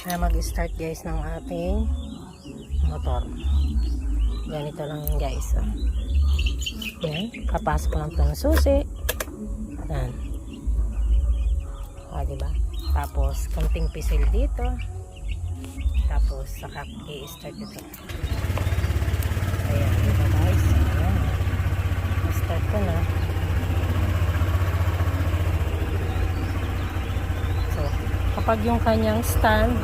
na mag-start guys ng ating motor. Ganito lang yun guys. Yan, kapasok lang ito ng susi. Yan. Diba? Tapos konting pisil dito. Tapos saka i-start ito. Ayan, diba guys? Ayan. Start ko na. So, kapag yung kanyang stand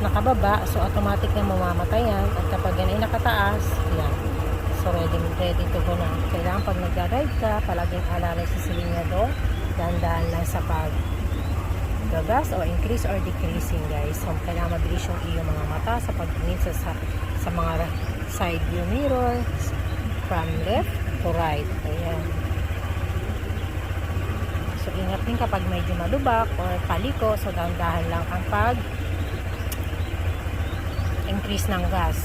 nakababa, so automatic na mamamatay yan. At kapag yan ay nakataas, yan. So, ready to go na. Kailangan pag nag-drive ka, palaging alalay sa silinyador. Dahan-dahan lang sa pag-gagas o increase or decreasing guys. So, kailangan mabilis yung iyong mga mata sa pagtingin sa mga side view mirrors from left to right. Ayan. So, ingat din kapag medyo malubak or paliko. So, dahan-dahan lang ang increase ng gas.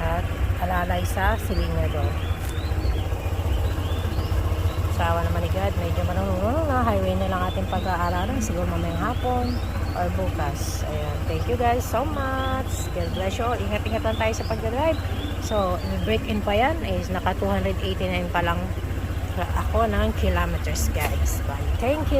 At alalay sa silinyador. Sawa naman ni God, medyo manununong na. Highway na lang ating pag-aaralan. Siguro mamayang hapon or bukas. Ayan. Thank you guys so much. God bless you all. Ingat-ingat lang tayo sa pag-drive. So, break-in pa yan is naka 289 pa lang ako ng kilometers guys. Bye. Thank you.